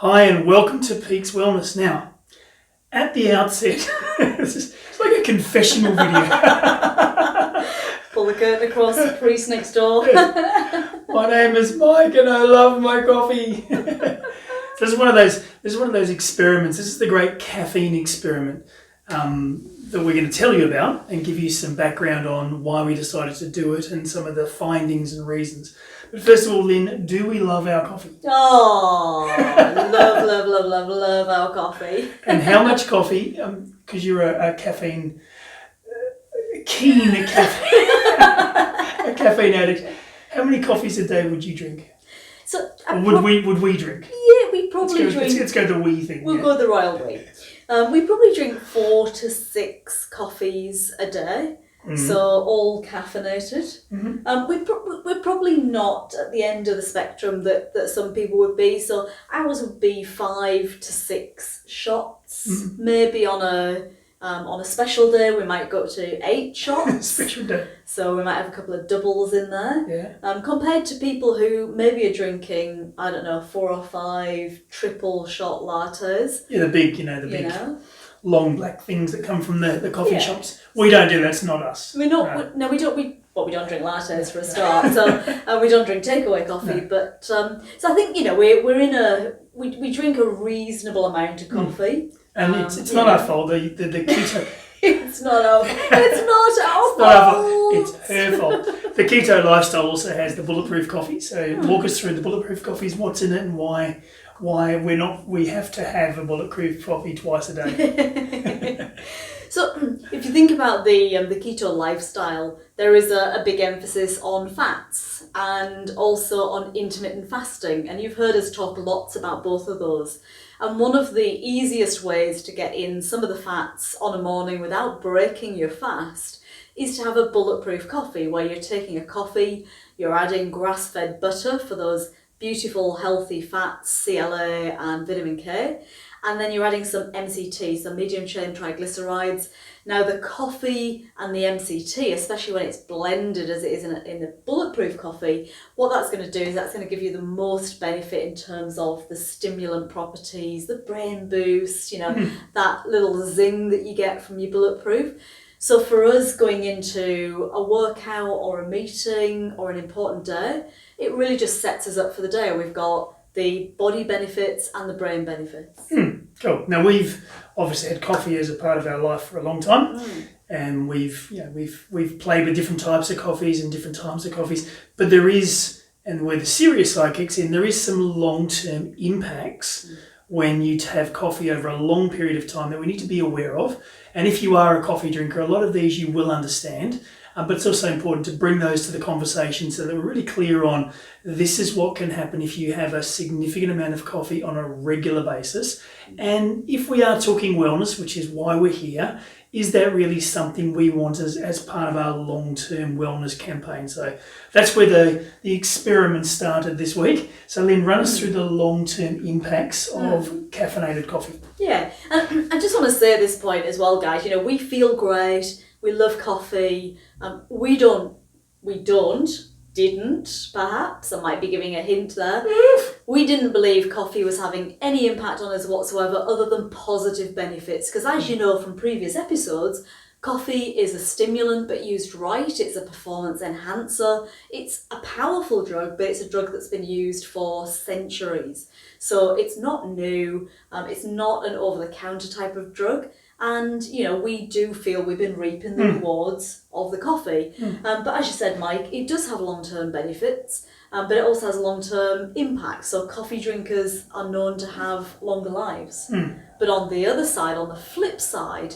Hi and welcome to Peaks Wellness. Now, at the outset, it's like a confessional video. Pull the curtain across the priest next door. My name is Mike and I love my coffee. So this is one of those experiments. This is the great caffeine experiment that we're going to tell you about and give you some background on why we decided to do it and some of the findings and reasons. But first of all, Lyn, do we love our coffee? Oh, love our coffee. And how much coffee? Because you're a caffeine keen a caffeine addict. How many coffees a day would you drink? So Or would we drink? Yeah, we probably drink. Let's go the we thing. We'll go the royal we. We probably drink 4 to 6 coffees a day. Mm-hmm. So all caffeinated. Mm-hmm. We're probably not at the end of the spectrum that some people would be. So ours would be 5 to 6 shots. Mm-hmm. Maybe on a special day we might go to 8 shots. Special day. So we might have a couple of doubles in there. Yeah. Compared to people who maybe are drinking, 4 or 5 triple shot lattes. Yeah, the big long black things that come from the coffee shops. We don't do that. It's not us. We don't. We don't drink lattes for a start. So we don't drink takeaway coffee. No. But so I think we drink a reasonable amount of coffee. And it's not our fault. The keto. It's not our fault. It's her fault. The keto lifestyle also has the bulletproof coffee. So walk us through the bulletproof coffees, what's in it, and why we have to have a bulletproof coffee twice a day. So if you think about the keto lifestyle, there is a big emphasis on fats and also on intermittent fasting. And you've heard us talk lots about both of those. And one of the easiest ways to get in some of the fats on a morning without breaking your fast is to have a bulletproof coffee, where you're taking a coffee, you're adding grass-fed butter for those beautiful healthy fats, CLA and vitamin K, and then you're adding some MCT, some medium chain triglycerides. Now the coffee and the MCT, especially when it's blended as it is in a bulletproof coffee, what that's going to do is that's going to give you the most benefit in terms of the stimulant properties, the brain boost, that little zing that you get from your bulletproof. So for us, going into a workout or a meeting or an important day, it really just sets us up for the day. We've got the body benefits and the brain benefits. Cool. Now we've obviously had coffee as a part of our life for a long time, and we've played with different types of coffees and different times of coffees. But there is, and where the serious side kicks in, there is some long-term impacts when you have coffee over a long period of time that we need to be aware of. And if you are a coffee drinker, a lot of these you will understand. But it's also important to bring those to the conversation so that we're really clear on this is what can happen if you have a significant amount of coffee on a regular basis. And if we are talking wellness, which is why we're here, is that really something we want as part of our long-term wellness campaign? So that's where the experiment started this week. So Lyn, run us through the long-term impacts of caffeinated coffee. Yeah, and I just want to say at this point as well, guys, we feel great. We love coffee. Didn't, perhaps, I might be giving a hint there. We didn't believe coffee was having any impact on us whatsoever other than positive benefits. Because as you know from previous episodes, coffee is a stimulant, but used right. It's a performance enhancer. It's a powerful drug, but it's a drug that's been used for centuries. So it's not new. It's not an over-the-counter type of drug. And, we do feel we've been reaping the rewards of the coffee. But as you said, Mike, it does have long-term benefits, but it also has long-term impacts. So coffee drinkers are known to have longer lives. But on the other side, on the flip side,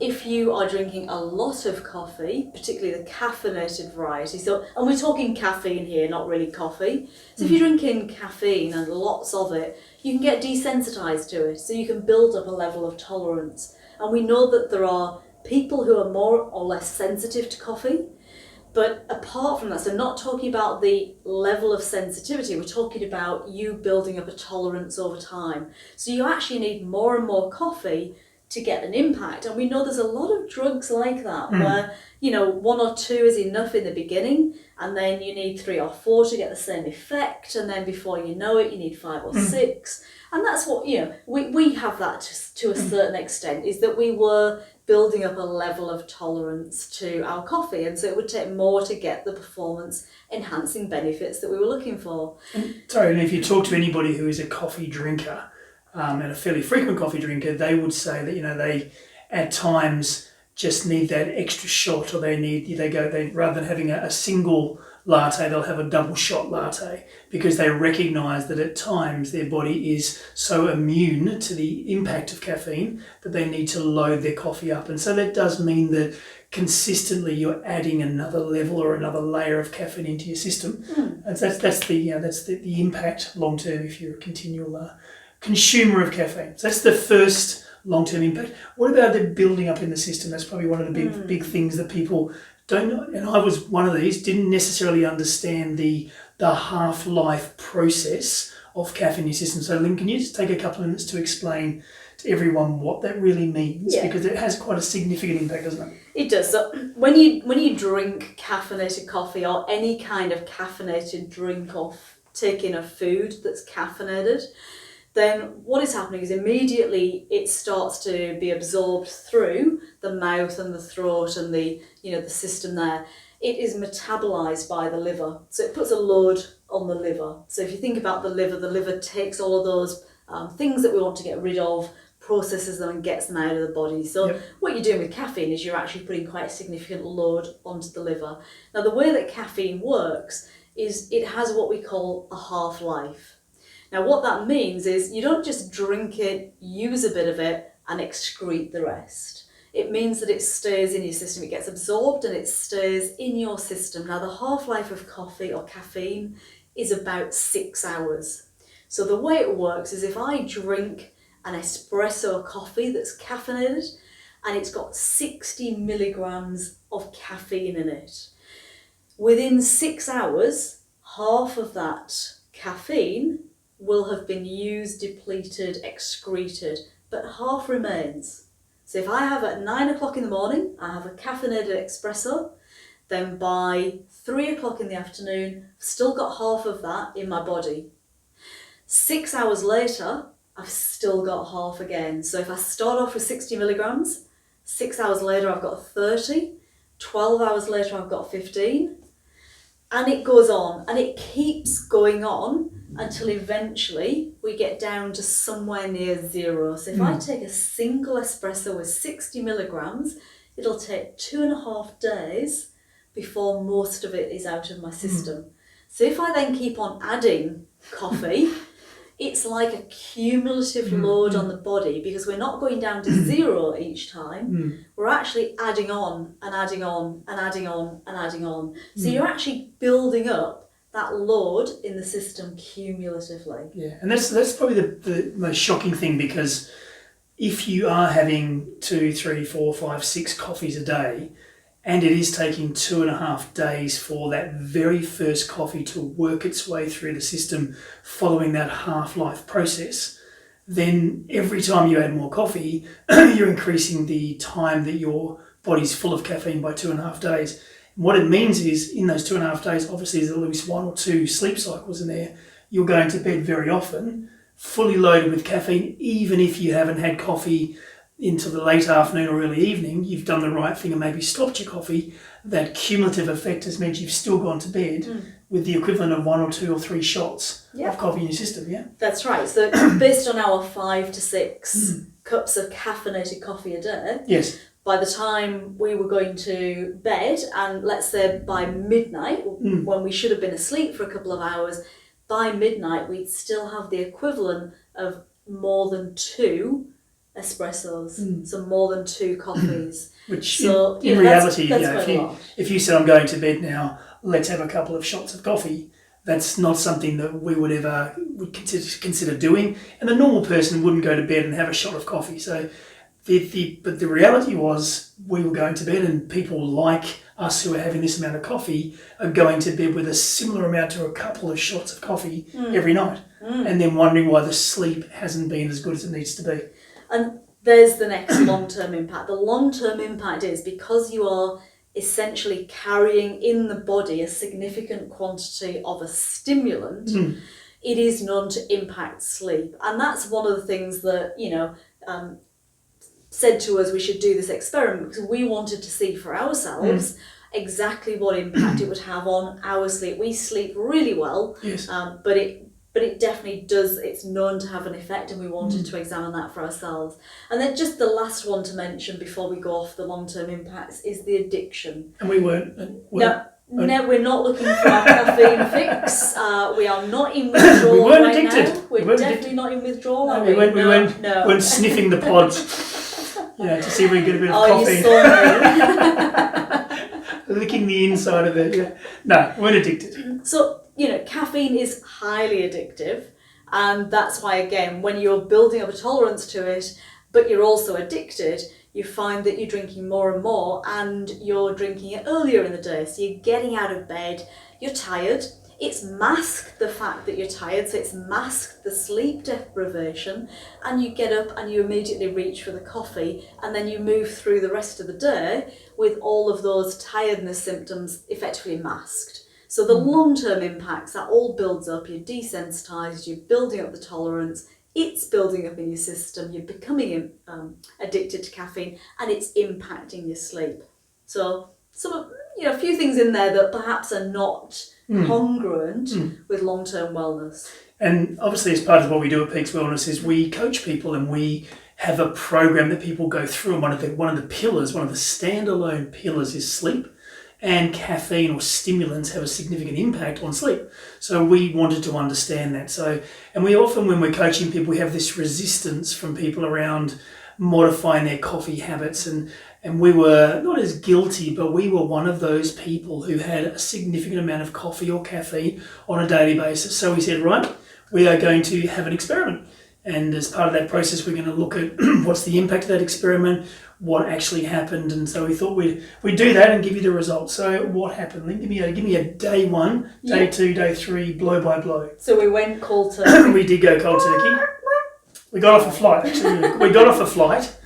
if you are drinking a lot of coffee, particularly the caffeinated variety, and we're talking caffeine here, not really coffee. So if you're drinking caffeine and lots of it, you can get desensitized to it. So you can build up a level of tolerance. And we know that there are people who are more or less sensitive to coffee. But apart from that, so not talking about the level of sensitivity, we're talking about you building up a tolerance over time. So you actually need more and more coffee to get an impact. And we know there's a lot of drugs like that where, you know, 1 or 2 is enough in the beginning, and then you need 3 or 4 to get the same effect, and then before you know it, you need 5 or 6. And that's what, you know, we have that to a certain extent, is that we were building up a level of tolerance to our coffee, and so it would take more to get the performance enhancing benefits that we were looking for. And if you talk to anybody who is a coffee drinker, and a fairly frequent coffee drinker, they would say that, you know, they at times just need that extra shot, or they rather than having a single latte, they'll have a double shot latte, because they recognise that at times their body is so immune to the impact of caffeine that they need to load their coffee up. And so that does mean that consistently you're adding another level or another layer of caffeine into your system. And that's the impact long term if you're a continual consumer of caffeine. So that's the first long-term impact. What about the building up in the system? That's probably one of the big things that people don't know. And I was one of these, didn't necessarily understand the half-life process of caffeine in your system. So Lyn, can you just take a couple of minutes to explain to everyone what that really means? Yeah. Because it has quite a significant impact, doesn't it? It does. So when you drink caffeinated coffee, or any kind of caffeinated drink, or take in a food that's caffeinated, then what is happening is immediately it starts to be absorbed through the mouth and the throat and the system there. It is metabolized by the liver. So it puts a load on the liver. So if you think about the liver takes all of those things that we want to get rid of, processes them and gets them out of the body. So what you're doing with caffeine is you're actually putting quite a significant load onto the liver. Now the way that caffeine works is it has what we call a half-life. Now what that means is you don't just drink it, use a bit of it and excrete the rest. It means that it stays in your system, it gets absorbed and it stays in your system. Now the half-life of coffee or caffeine is about 6 hours. So the way it works is if I drink an espresso coffee that's caffeinated and it's got 60 milligrams of caffeine in it, within 6 hours, half of that caffeine will have been used, depleted, excreted, but half remains. So if I have at 9 o'clock in the morning, I have a caffeinated espresso, then by 3 o'clock in the afternoon, I've still got half of that in my body. 6 hours later, I've still got half again. So if I start off with 60 milligrams, 6 hours later I've got 30, 12 hours later I've got 15, and it goes on, and it keeps going on until eventually we get down to somewhere near 0. So if I take a single espresso with 60 milligrams, it'll take 2.5 days before most of it is out of my system. So if I then keep on adding coffee, it's like a cumulative load on the body, because we're not going down to 0 each time. We're actually adding on and adding on and adding on and adding on. So you're actually building up that load in the system cumulatively. Yeah, and that's probably the most shocking thing, because if you are having 2, 3, 4, 5, 6 coffees a day, and it is taking 2.5 days for that very first coffee to work its way through the system following that half-life process, then every time you add more coffee, you're increasing the time that your body's full of caffeine by 2.5 days. And what it means is, in those 2.5 days, obviously there's at least 1 or 2 sleep cycles in there. You're going to bed very often, fully loaded with caffeine, even if you haven't had coffee into the late afternoon or early evening. You've done the right thing and maybe stopped your coffee. That cumulative effect has meant you've still gone to bed with the equivalent of 1 or 2 or 3 shots of coffee in your system, That's right. So based on our 5 to 6 cups of caffeinated coffee a day, by the time we were going to bed, and let's say by midnight, when we should have been asleep for a couple of hours, by midnight we'd still have the equivalent of more than 2 espressos, so more than 2 coffees. Which so, in reality, that's if you said, I'm going to bed now, let's have a couple of shots of coffee, that's not something that we would consider doing. And the normal person wouldn't go to bed and have a shot of coffee. So but the reality was, we were going to bed, and people like us who are having this amount of coffee are going to bed with a similar amount to a couple of shots of coffee every night, and then wondering why the sleep hasn't been as good as it needs to be. And there's the next long-term impact. The long-term impact is because you are essentially carrying in the body a significant quantity of a stimulant, it is known to impact sleep. And that's one of the things that, said to us we should do this experiment because we wanted to see for ourselves exactly what impact it would have on our sleep. We sleep really well, Yes. but it definitely does, it's known to have an effect, and we wanted to examine that for ourselves. And then just the last one to mention before we go off the long-term impacts is the addiction. And we weren't. No, we're not looking for our caffeine fix. We are not in withdrawal we weren't right addicted. now. We're definitely not in withdrawal. No, are we weren't. No. Weren't sniffing the pods, to see if we get a bit of coffee. You saw me. Licking the inside of it. Yeah. No, weren't addicted. So, caffeine is highly addictive, and that's why, again, when you're building up a tolerance to it, but you're also addicted, you find that you're drinking more and more, and you're drinking it earlier in the day. So you're getting out of bed, you're tired. It's masked the fact that you're tired, so it's masked the sleep deprivation, and you get up and you immediately reach for the coffee, and then you move through the rest of the day with all of those tiredness symptoms effectively masked. So the long-term impacts, that all builds up, you're desensitised, you're building up the tolerance, it's building up in your system, you're becoming addicted to caffeine, and it's impacting your sleep. So a few things in there that perhaps are not congruent with long-term wellness. And obviously, as part of what we do at Peaks Wellness is we coach people, and we have a program that people go through. And one of the pillars, one of the standalone pillars, is sleep. And caffeine or stimulants have a significant impact on sleep. So we wanted to understand that. And we often, when we're coaching people, we have this resistance from people around modifying their coffee habits. And we were not as guilty, but we were one of those people who had a significant amount of coffee or caffeine on a daily basis. So we said, right, we are going to have an experiment. And as part of that process, we're going to look at what's the impact of that experiment, what actually happened. And so we thought we'd do that and give you the results. So what happened, Lyn? Give me a day 1, day 2, day 3, blow by blow. So we went cold turkey. We did go cold turkey. We got off a flight, actually. We got off a flight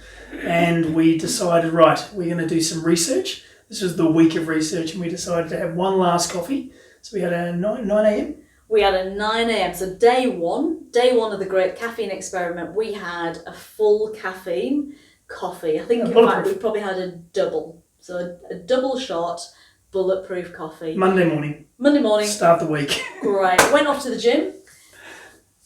and we decided, right, we're going to do some research. This was the week of research, and we decided to have one last coffee. So we had a 9 a.m. We had a 9 a.m. So day one of the great caffeine experiment, we had a full caffeine coffee. I think, in fact, we probably had a double. So a double shot bulletproof coffee. Monday morning. Start the week. Great. Went off to the gym.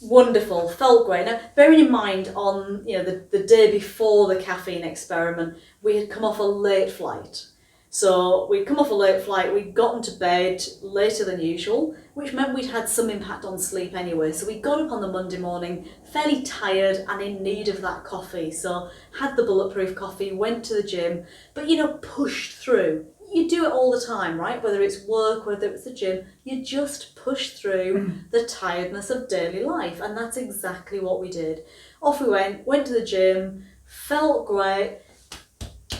Wonderful. Felt great. Now, bearing in mind on the day before the caffeine experiment, we had come off a late flight. So we'd come off a late flight, we'd gotten to bed later than usual, which meant we'd had some impact on sleep anyway. So we got up on the Monday morning, fairly tired and in need of that coffee. So had the bulletproof coffee, went to the gym, but pushed through. You do it all the time, right? Whether it's work, whether it's the gym, you just push through the tiredness of daily life. And that's exactly what we did. Off we went to the gym, felt great.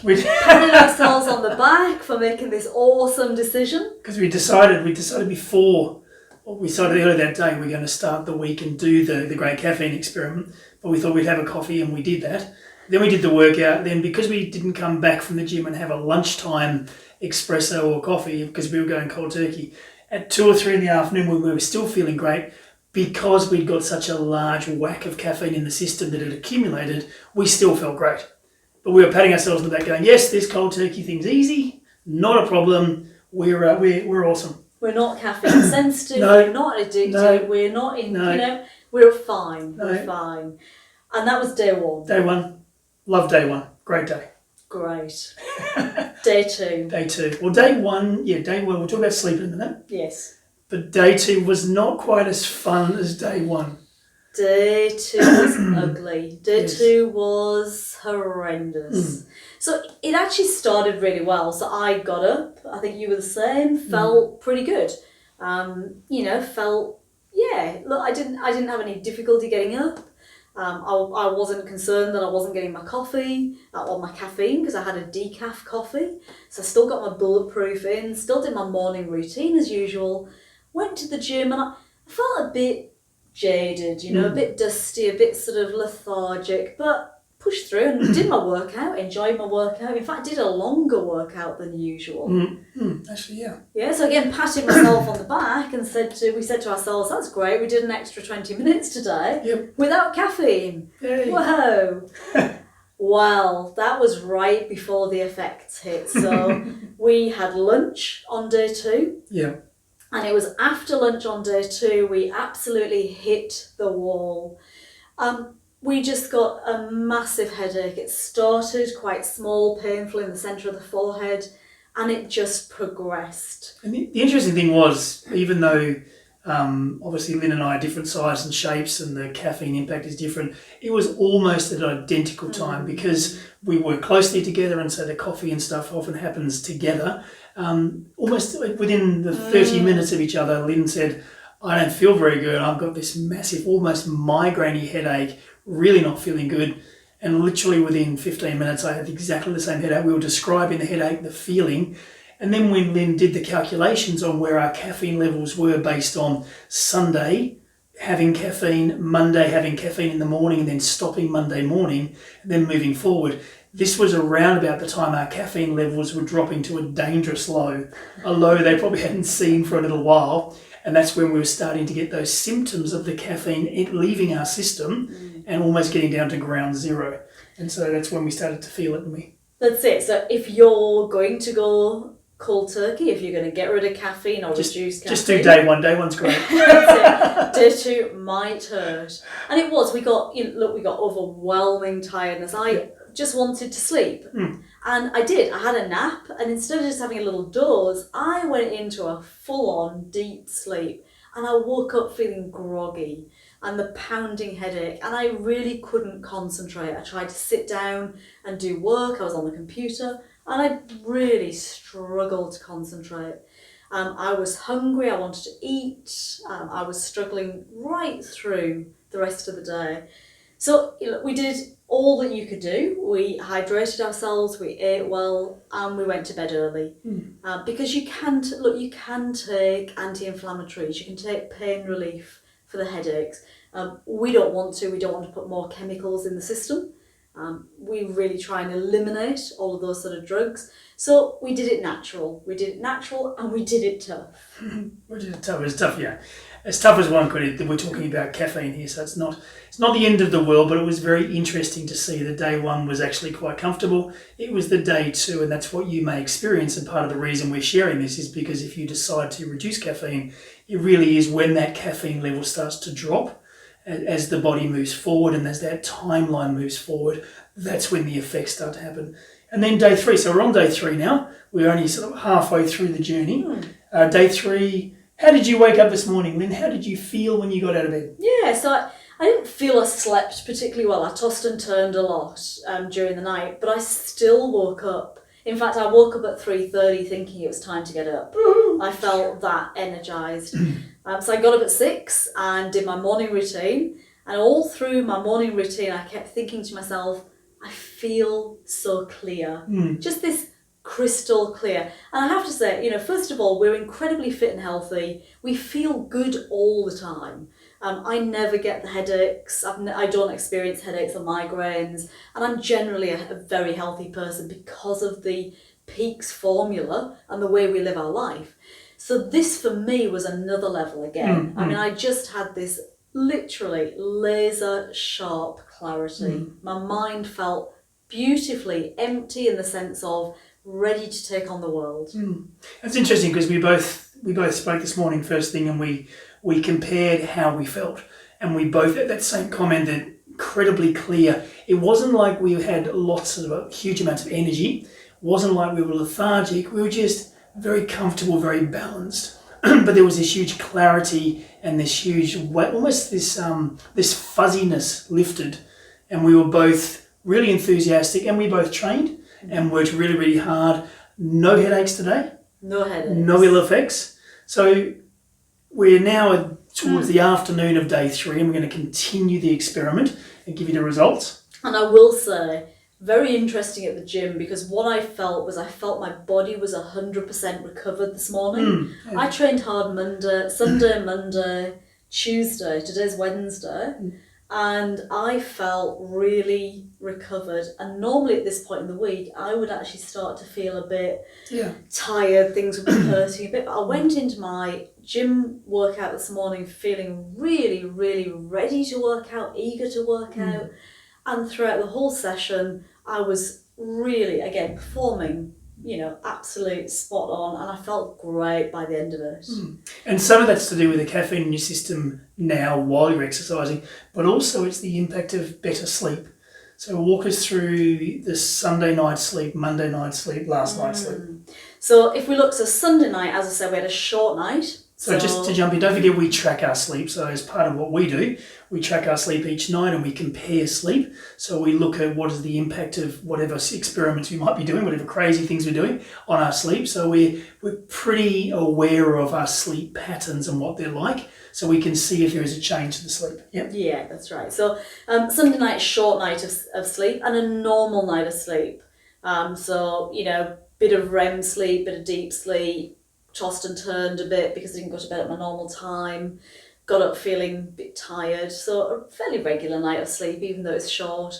We patted ourselves on the back for making this awesome decision. Because we decided before, we decided earlier that day we're going to start the week and do the great caffeine experiment. But we thought we'd have a coffee, and we did that. Then we did the workout. Then because we didn't come back from the gym and have a lunchtime espresso or coffee because we were going cold turkey, at 2 or 3 in the afternoon when we were still feeling great, because we'd got such a large whack of caffeine in the system that had accumulated, we still felt great. But we were patting ourselves on the back going, yes, this cold turkey thing's easy, not a problem, we're awesome. We're not caffeine sensitive, we're not addicted, we're not we're fine, we're fine. And that was day 1. Day 1, love day 1, great day. Great. Day 2. Day 2. Well, day 1, we'll talk about sleep in a minute. Yes. But day 2 was not quite as fun as day 1. Day 2 was ugly. Day 2 was horrendous. So it actually started really well. So I got up, I think you were the same, felt pretty good. Look, I didn't have any difficulty getting up. I wasn't concerned that I wasn't getting my coffee or my caffeine because I had a decaf coffee. So I still got my bulletproof in, still did my morning routine as usual. Went to the gym and I felt a bit jaded, a bit dusty, a bit sort of lethargic, but pushed through and did my workout, enjoyed my workout. In fact, did a longer workout than usual. Actually, yeah. Yeah, so again, patting myself on the back and we said to ourselves, that's great, we did an extra 20 minutes today without caffeine. Yay. Whoa. Well, that was right before the effects hit. So we had lunch on day 2. Yeah. And it was after lunch on day 2, we absolutely hit the wall. We just got a massive headache. It started quite small, painful in the centre of the forehead, and it just progressed. And the interesting thing was, even though obviously Lyn and I are different sizes and shapes and the caffeine impact is different, it was almost at an identical time because we work closely together, and so the coffee and stuff often happens together. Almost within the 30 minutes of each other, Lyn said, I don't feel very good. I've got this massive, almost migraine-y headache, really not feeling good. And literally within 15 minutes, I had exactly the same headache. We were describing the headache, the feeling. And then when Lyn did the calculations on where our caffeine levels were based on Sunday having caffeine, Monday having caffeine in the morning, and then stopping Monday morning, and then moving forward, this was around about the time our caffeine levels were dropping to a dangerous low, a low they probably hadn't seen for a little while. And that's when we were starting to get those symptoms of the caffeine leaving our system and almost getting down to ground zero. And so that's when we started to feel it, didn't we? That's it. So if you're going to go cold turkey, if you're going to get rid of caffeine or reduce caffeine... Just do day 1. Day 1's great. That's it. Day 2 might hurt. And it was. We got overwhelming tiredness. I just wanted to sleep. And I did. I had a nap, and instead of just having a little doze, I went into a full-on deep sleep, and I woke up feeling groggy and the pounding headache, and I really couldn't concentrate. I tried to sit down and do work. I was on the computer, and I really struggled to concentrate. I was hungry. I wanted to eat. I was struggling right through the rest of the day. So we did all that you could do. We hydrated ourselves, we ate well, and we went to bed early. Because you can take anti-inflammatories, you can take pain relief for the headaches. We don't want to put more chemicals in the system. We really try and eliminate all of those sort of drugs. So we did it natural. And we did it tough. We did it tough. It was tough, yeah. As tough as one could. We're talking about caffeine here, so it's not the end of the world, but it was very interesting to see that day 1 was actually quite comfortable. It was the day 2, and that's what you may experience. And part of the reason we're sharing this is because if you decide to reduce caffeine, it really is when that caffeine level starts to drop as the body moves forward, and as that timeline moves forward, that's when the effects start to happen. And then day 3, so we're on day 3 now. We're only sort of halfway through the journey. Day 3, how did you wake up this morning, Lyn? How did you feel when you got out of bed? Yeah, so I didn't feel I slept particularly well. I tossed and turned a lot during the night, but I still woke up. In fact, I woke up at 3:30 thinking it was time to get up. I felt that energised. So I got up at 6 and did my morning routine. And all through my morning routine, I kept thinking to myself, I feel so clear. Just this crystal clear. And I have to say, first of all, we're incredibly fit and healthy. We feel good all the time. I never get the headaches. I don't experience headaches or migraines. And I'm generally a very healthy person because of the Peaks formula and the way we live our life. So this for me was another level again. I mean, I just had this literally laser sharp clarity. My mind felt beautifully empty in the sense of ready to take on the world. That's interesting because we both spoke this morning first thing, and we compared how we felt, and we both had that same comment, that incredibly clear. It wasn't like we had lots of huge amounts of energy. It wasn't like we were lethargic. We were just very comfortable, very balanced. But there was this huge clarity and this huge weight, almost this fuzziness lifted, and we were both really enthusiastic, and we both trained and worked really, really hard. No headaches today. No headaches. No ill effects. So we're now towards the afternoon of day 3, and we're going to continue the experiment and give you the results. And I will say, very interesting at the gym, because what I felt my body was 100% recovered this morning. Yeah. I trained hard Sunday, Monday, Tuesday. Today's Wednesday. and I felt really recovered. And normally at this point in the week, I would actually start to feel a bit tired, things would be hurting a bit. But I went into my gym workout this morning feeling really, really ready to work out, eager to work out. And throughout the whole session, I was really, again, performing, absolute spot on, and I felt great by the end of it. And some of that's to do with the caffeine in your system now while you're exercising, but also it's the impact of better sleep. So walk us through the Sunday night sleep, Monday night sleep, last night's sleep. So if we look, Sunday night, as I said, we had a short night. So just to jump in, don't forget we track our sleep. So as part of what we do, we track our sleep each night and we compare sleep. So we look at what is the impact of whatever experiments we might be doing, whatever crazy things we're doing on our sleep. So we're pretty aware of our sleep patterns and what they're like. So we can see if there is a change to the sleep. Yep. Yeah, that's right. So Sunday night, short night of sleep and a normal night of sleep. Bit of REM sleep, bit of deep sleep, tossed and turned a bit because I didn't go to bed at my normal time, got up feeling a bit tired. So a fairly regular night of sleep, even though it's short.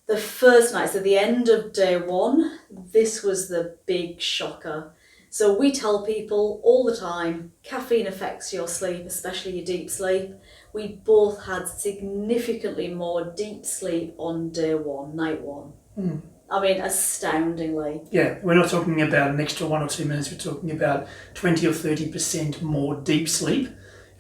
The first night, so the end of day one, this was the big shocker. So we tell people all the time, caffeine affects your sleep, especially your deep sleep. We both had significantly more deep sleep on day one, night one. I mean, astoundingly. Yeah, we're not talking about an extra 1 or 2 minutes, we're talking about 20 or 30% more deep sleep.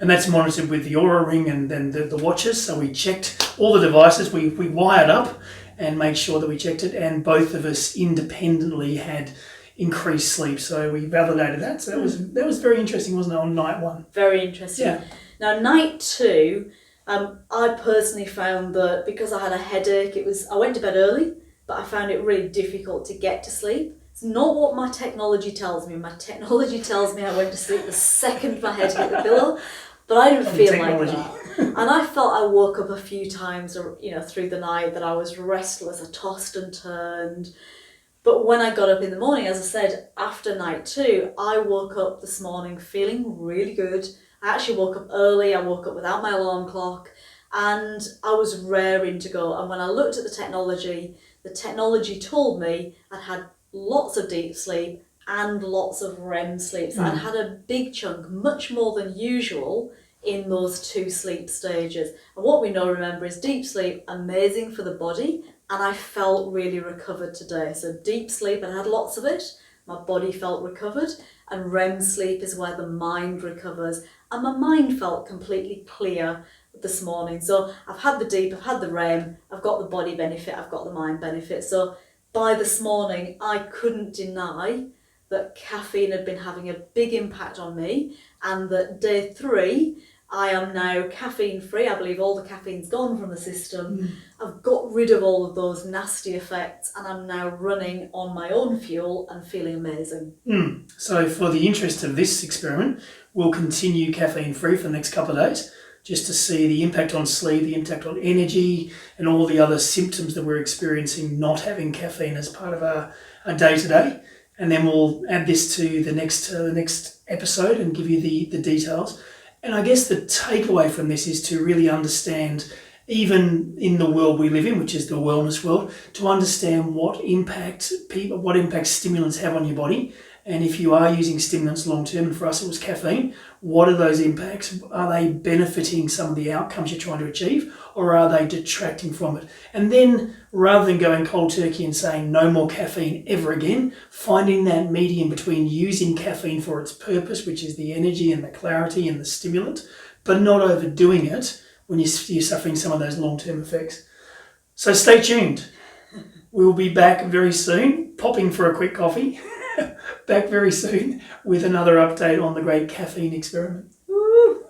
And that's monitored with the Aura Ring and then the watches. So we checked all the devices, we wired up and made sure that we checked it, and both of us independently had increased sleep. So we validated that. So that was very interesting, wasn't it, on night one? Very interesting. Yeah. Now, night two, I personally found that because I had a headache, I went to bed early, but I found it really difficult to get to sleep. It's not what my technology tells me. My technology tells me I went to sleep the second my head hit the pillow, but I didn't feel like that. And I felt I woke up a few times, through the night that I was restless. I tossed and turned. But when I got up in the morning, as I said, after night two, I woke up this morning feeling really good. I actually woke up early. I woke up without my alarm clock, and I was raring to go. And when I looked at the technology told me I'd had lots of deep sleep and lots of REM sleep. So I'd had a big chunk, much more than usual, in those two sleep stages. And what we know, remember, is deep sleep, amazing for the body, and I felt really recovered today. So deep sleep, I had lots of it, my body felt recovered, and REM sleep is where the mind recovers, and my mind felt completely clear this morning. So I've had the deep, I've had the REM, I've got the body benefit, I've got the mind benefit. So by this morning, I couldn't deny that caffeine had been having a big impact on me, and that day three, I am now caffeine free. I believe all the caffeine's gone from the system. I've got rid of all of those nasty effects, and I'm now running on my own fuel and feeling amazing. So for the interest of this experiment, we'll continue caffeine free for the next couple of days, just to see the impact on sleep, the impact on energy, and all the other symptoms that we're experiencing not having caffeine as part of our day-to-day. And then we'll add this to the next episode and give you the details. And I guess the takeaway from this is to really understand, even in the world we live in, which is the wellness world, to understand what impact stimulants have on your body. And if you are using stimulants long term, and for us it was caffeine, what are those impacts? Are they benefiting some of the outcomes you're trying to achieve, or are they detracting from it? And then, rather than going cold turkey and saying no more caffeine ever again, finding that medium between using caffeine for its purpose, which is the energy and the clarity and the stimulant, but not overdoing it when you're suffering some of those long-term effects. So stay tuned. We will be back very soon, popping for a quick coffee. Back very soon with another update on the great caffeine experiment. Woo!